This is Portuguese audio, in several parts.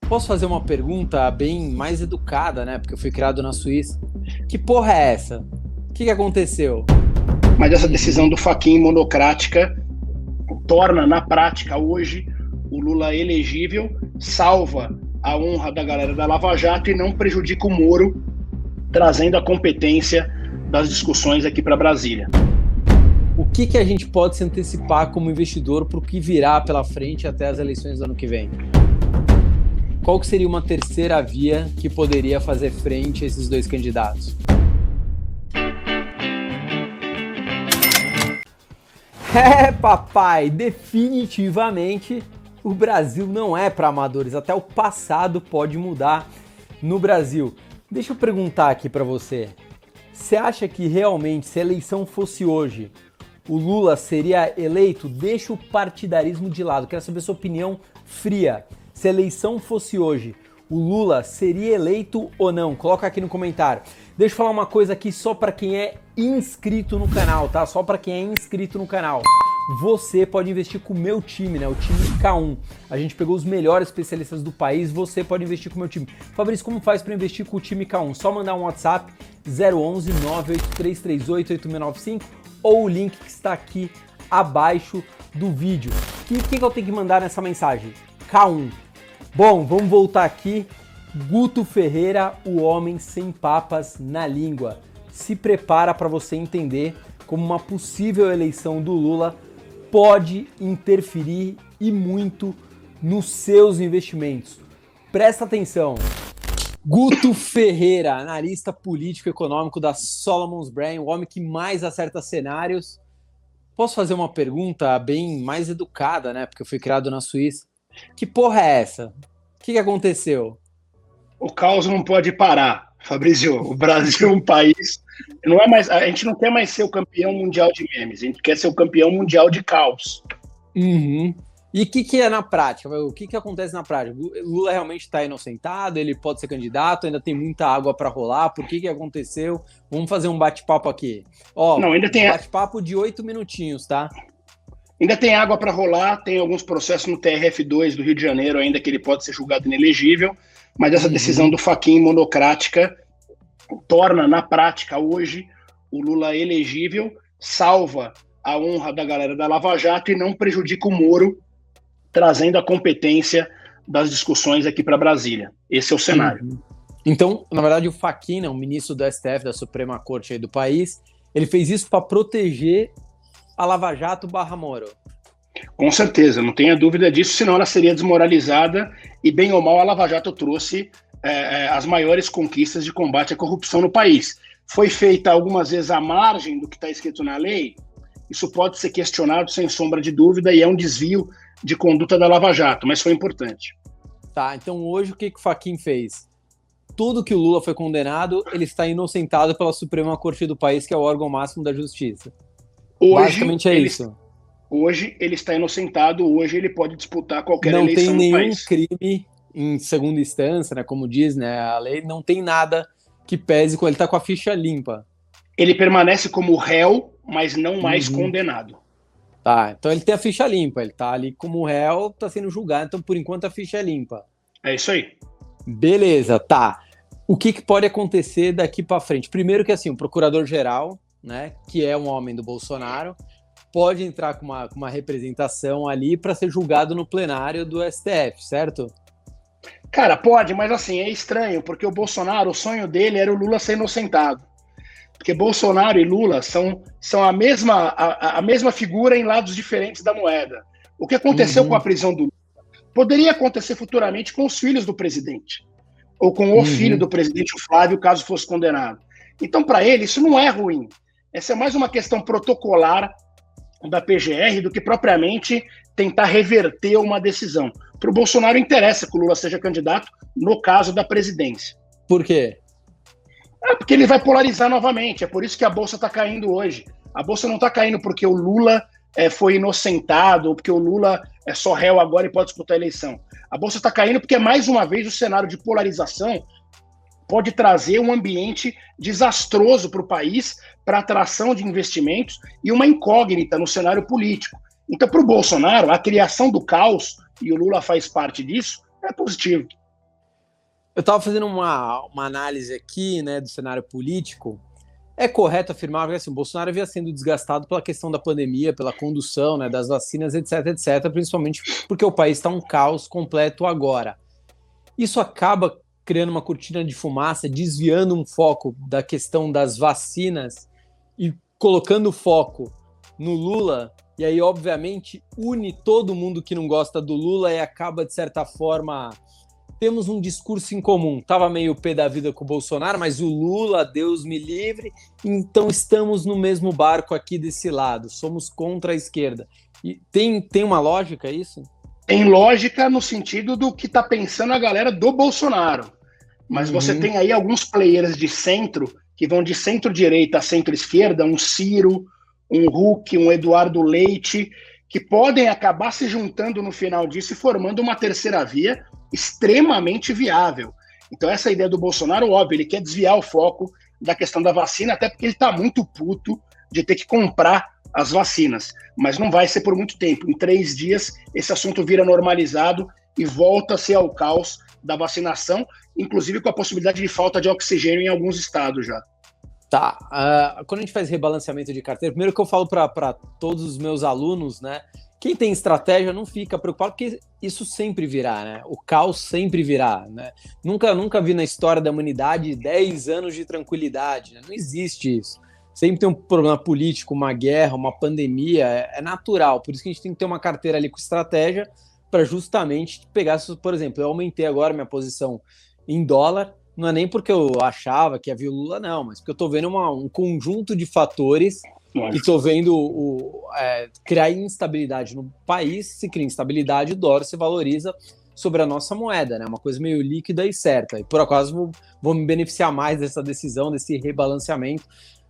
Posso fazer uma pergunta bem mais educada, né? Porque eu fui criado na Suíça. Que porra é essa? O que aconteceu? Mas essa decisão Uhum. do Fachin monocrática torna, na prática, hoje, o Lula elegível, salva a honra da galera da Lava Jato e não prejudica o Moro, trazendo a competência das discussões aqui para Brasília. O que a gente pode se antecipar como investidor para o que virá pela frente até as eleições do ano que vem? Qual que seria uma terceira via que poderia fazer frente a esses dois candidatos? Papai, definitivamente o Brasil não é para amadores. Até o passado pode mudar no Brasil. Deixa eu perguntar aqui para você. Você acha que realmente, se a eleição fosse hoje, o Lula seria eleito? Deixa o partidarismo de lado. Quero saber sua opinião fria. Se a eleição fosse hoje, o Lula seria eleito ou não? Coloca aqui no comentário. Deixa eu falar uma coisa aqui só para quem é inscrito no canal, tá? Só para quem é inscrito no canal. Você pode investir com o meu time, né? O time K1. A gente pegou os melhores especialistas do país, você pode investir com o meu time. Fabrício, como faz para investir com o time K1? Só mandar um WhatsApp 011 98338 8695 ou o link que está aqui abaixo do vídeo. Que eu tenho que mandar nessa mensagem? K1. Bom, vamos voltar aqui. Guto Ferreira, o homem sem papas na língua. Se prepara para você entender como uma possível eleição do Lula pode interferir e muito nos seus investimentos. Presta atenção. Guto Ferreira, analista político-econômico da Solomon's Brain, o homem que mais acerta cenários. Posso fazer uma pergunta bem mais educada, né? Porque eu fui criado na Suíça. Que porra é essa? O que aconteceu? O caos não pode parar, Fabrício. O Brasil é um país. Não é mais, a gente não quer mais ser o campeão mundial de memes, a gente quer ser o campeão mundial de caos. Uhum. E o que é na prática? O que acontece na prática? O Lula realmente está inocentado? Ele pode ser candidato? Ainda tem muita água para rolar? Por que aconteceu? Vamos fazer um bate-papo aqui. Ó, Não, ainda tem, bate-papo de 8 minutinhos, tá? ainda tem água para rolar, tem alguns processos no TRF2 do Rio de Janeiro ainda que ele pode ser julgado inelegível, mas essa decisão do Fachin monocrática torna, na prática, hoje, o Lula elegível, salva a honra da galera da Lava Jato e não prejudica o Moro, trazendo a competência das discussões aqui para Brasília. Esse é o cenário. Então, na verdade, o Fachin, né, o ministro do STF, da Suprema Corte aí do país, ele fez isso para proteger a Lava Jato / Moro. Com certeza, não tenha dúvida disso, senão ela seria desmoralizada e, bem ou mal, a Lava Jato trouxe as maiores conquistas de combate à corrupção no país. Foi feita algumas vezes à margem do que está escrito na lei, isso pode ser questionado sem sombra de dúvida e é um desvio de conduta da Lava Jato, mas foi importante. Tá, então hoje o que o Fachin fez? Tudo que o Lula foi condenado, ele está inocentado pela Suprema Corte do país, que é o órgão máximo da justiça. Basicamente é isso. Hoje ele está inocentado, hoje ele pode disputar qualquer eleição no país. Não tem nenhum crime em segunda instância, né? Como diz, né, a lei, não tem nada que pese com ele, está com a ficha limpa. Ele permanece como réu, mas não mais condenado. Tá, então ele tem a ficha limpa, ele tá ali como réu, tá sendo julgado, então por enquanto a ficha é limpa. É isso aí. Beleza, tá. O que pode acontecer daqui para frente? Primeiro que assim, o procurador-geral, né, que é um homem do Bolsonaro, pode entrar com uma representação ali para ser julgado no plenário do STF, certo? Cara, pode, mas assim, é estranho, porque o Bolsonaro, o sonho dele era o Lula ser inocentado. Porque Bolsonaro e Lula são a mesma figura em lados diferentes da moeda. O que aconteceu com a prisão do Lula poderia acontecer futuramente com os filhos do presidente, ou com o filho do presidente, o Flávio, caso fosse condenado. Então, para ele, isso não é ruim. Essa é mais uma questão protocolar da PGR do que propriamente tentar reverter uma decisão. Para o Bolsonaro interessa que o Lula seja candidato no caso da presidência. Por quê? Porque ele vai polarizar novamente. É por isso que a Bolsa está caindo hoje. A Bolsa não está caindo porque o Lula foi inocentado, ou porque o Lula é só réu agora e pode disputar a eleição. A Bolsa está caindo porque, mais uma vez, o cenário de polarização pode trazer um ambiente desastroso para o país, para atração de investimentos e uma incógnita no cenário político. Então, para o Bolsonaro, a criação do caos, e o Lula faz parte disso, é positivo. Eu estava fazendo uma análise aqui, né, do cenário político. É correto afirmar que assim, o Bolsonaro havia sendo desgastado pela questão da pandemia, pela condução, né, das vacinas, etc, etc, principalmente porque o país está um caos completo agora. Isso acaba criando uma cortina de fumaça, desviando um foco da questão das vacinas e colocando o foco no Lula, e aí, obviamente, une todo mundo que não gosta do Lula e acaba, de certa forma, temos um discurso em comum. Tava meio pé da vida com o Bolsonaro, mas o Lula, Deus me livre, então estamos no mesmo barco aqui desse lado, somos contra a esquerda. E tem uma lógica isso? Tem lógica no sentido do que está pensando a galera do Bolsonaro. Mas você tem aí alguns players de centro, que vão de centro-direita a centro-esquerda, um Ciro, um Huck, um Eduardo Leite, que podem acabar se juntando no final disso e formando uma terceira via extremamente viável. Então essa ideia do Bolsonaro, óbvio, ele quer desviar o foco da questão da vacina, até porque ele está muito puto de ter que comprar as vacinas. Mas não vai ser por muito tempo. Em 3 dias, esse assunto vira normalizado e volta-se ao caos da vacinação, inclusive com a possibilidade de falta de oxigênio em alguns estados já. Tá, quando a gente faz rebalanceamento de carteira, primeiro que eu falo para todos os meus alunos, né, quem tem estratégia não fica preocupado, porque isso sempre virá, né, o caos sempre virá, né, nunca vi na história da humanidade 10 anos de tranquilidade, né? Não existe isso, sempre tem um problema político, uma guerra, uma pandemia, é natural, por isso que a gente tem que ter uma carteira ali com estratégia, para justamente pegar, por exemplo, eu aumentei agora minha posição em dólar, não é nem porque eu achava que havia o Lula, não, mas porque eu estou vendo um conjunto de fatores e estou vendo criar instabilidade no país. Se cria instabilidade, o dólar se valoriza sobre a nossa moeda, né? Uma coisa meio líquida e certa. E por acaso vou me beneficiar mais dessa decisão, desse rebalanceamento,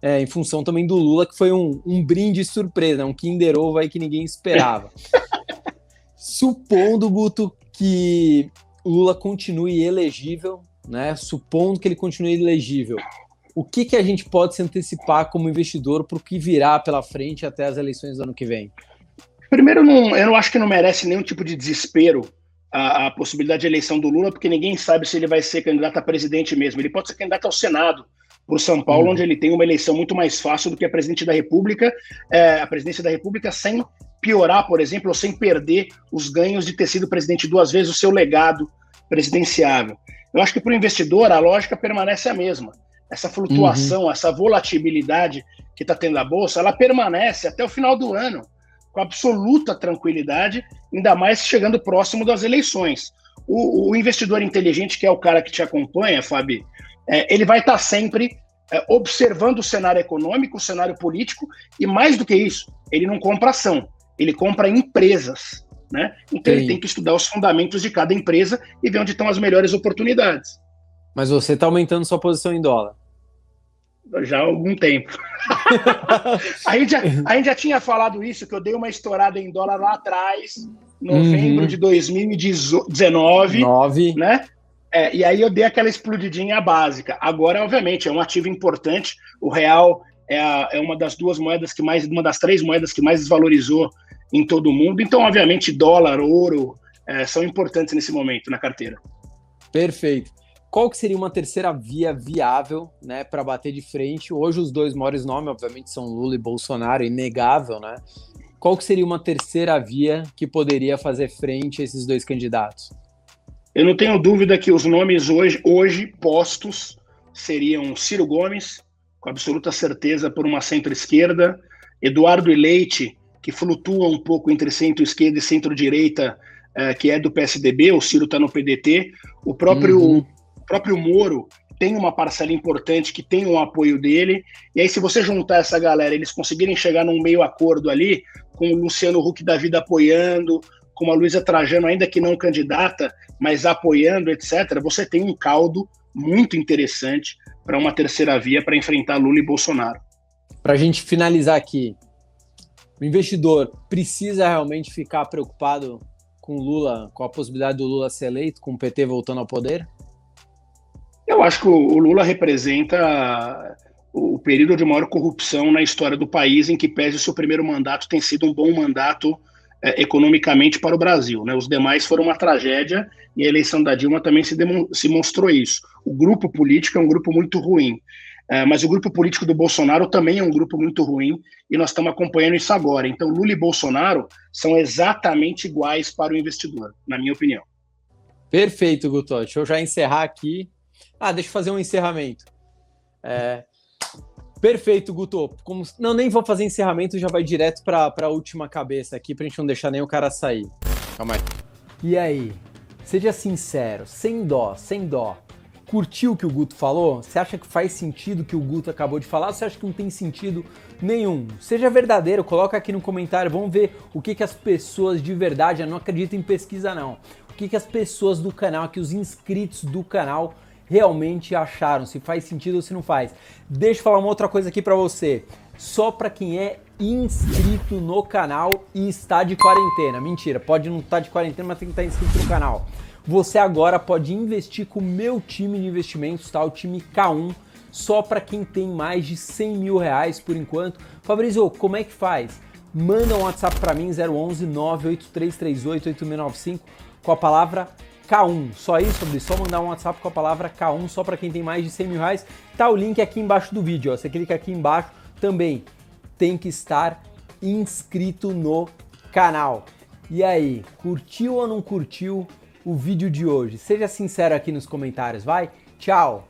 em função também do Lula, que foi um brinde surpresa, um Kinder Ovo aí que ninguém esperava. Supondo, Guto, que o Lula continue elegível, né? Supondo que ele continue elegível, o que a gente pode se antecipar como investidor para o que virá pela frente até as eleições do ano que vem? Primeiro, eu não acho que não merece nenhum tipo de desespero a possibilidade de eleição do Lula, porque ninguém sabe se ele vai ser candidato a presidente mesmo. Ele pode ser candidato ao Senado, por São Paulo, onde ele tem uma eleição muito mais fácil do que a presidente da República, a presidência da República, sem piorar, por exemplo, ou sem perder os ganhos de ter sido presidente 2 vezes, o seu legado presidenciável. Eu acho que para o investidor a lógica permanece a mesma. Essa flutuação, essa volatilidade que está tendo a Bolsa, ela permanece até o final do ano, com absoluta tranquilidade, ainda mais chegando próximo das eleições. O investidor inteligente, que é o cara que te acompanha, Fabi, ele vai estar sempre observando o cenário econômico, o cenário político, e mais do que isso, ele não compra ação, ele compra empresas. Né? Então ele tem que estudar os fundamentos de cada empresa e ver onde estão as melhores oportunidades. Mas você está aumentando sua posição em dólar? Já há algum tempo. a gente já tinha falado isso, que eu dei uma estourada em dólar lá atrás, novembro de 2019, né? E aí eu dei aquela explodidinha básica. Agora, obviamente, é um ativo importante. O real é uma das 3 moedas que mais desvalorizou em todo o mundo. Então, obviamente, dólar, ouro são importantes nesse momento na carteira. Perfeito. Qual que seria uma terceira via viável, né, para bater de frente? Hoje os 2 maiores nomes, obviamente, são Lula e Bolsonaro, inegável, né? Qual que seria uma terceira via que poderia fazer frente a esses 2 candidatos? Eu não tenho dúvida que os nomes hoje postos seriam Ciro Gomes, com absoluta certeza por uma centro-esquerda, Eduardo Leite, que flutua um pouco entre centro-esquerda e centro-direita, que é do PSDB, o Ciro está no PDT, o próprio Moro tem uma parcela importante que tem um apoio dele, e aí se você juntar essa galera, eles conseguirem chegar num meio acordo ali, com o Luciano Huck da vida apoiando, com a Luísa Trajano, ainda que não candidata, mas apoiando, etc., você tem um caldo muito interessante para uma terceira via para enfrentar Lula e Bolsonaro. Para a gente finalizar aqui, o investidor precisa realmente ficar preocupado com Lula, com a possibilidade do Lula ser eleito, com o PT voltando ao poder? Eu acho que o Lula representa o período de maior corrupção na história do país, em que pese o seu primeiro mandato tem sido um bom mandato economicamente para o Brasil, né? Os demais foram uma tragédia e a eleição da Dilma também se mostrou isso. O grupo político é um grupo muito ruim, mas o grupo político do Bolsonaro também é um grupo muito ruim e nós estamos acompanhando isso agora. Então, Lula e Bolsonaro são exatamente iguais para o investidor, na minha opinião. Perfeito, Guto. Deixa eu já encerrar aqui. Deixa eu fazer um encerramento. Perfeito, Guto. Não, nem vou fazer encerramento, já vai direto para a última cabeça aqui, pra gente não deixar nem o cara sair. Calma aí. E aí? Seja sincero, sem dó, sem dó. Curtiu o que o Guto falou? Você acha que faz sentido o que o Guto acabou de falar ou você acha que não tem sentido nenhum? Seja verdadeiro, coloca aqui no comentário, vamos ver o que as pessoas de verdade, eu não acredito em pesquisa não, o que as pessoas do canal, que os inscritos do canal realmente acharam, se faz sentido ou se não faz. Deixa eu falar uma outra coisa aqui pra você, só pra quem é inscrito no canal e está de quarentena. Mentira, pode não estar de quarentena, mas tem que estar inscrito no canal. Você agora pode investir com o meu time de investimentos, tá? O time K1, só para quem tem mais de 100 mil reais por enquanto. Fabrício, como é que faz? Manda um WhatsApp para mim, 011 98338 8695, com a palavra K1. Só isso, Fabrício? Só mandar um WhatsApp com a palavra K1, só para quem tem mais de 100 mil reais. Tá o link aqui embaixo do vídeo, ó. Você clica aqui embaixo, também tem que estar inscrito no canal. E aí, curtiu ou não curtiu o vídeo de hoje? Seja sincero aqui nos comentários, vai? Tchau!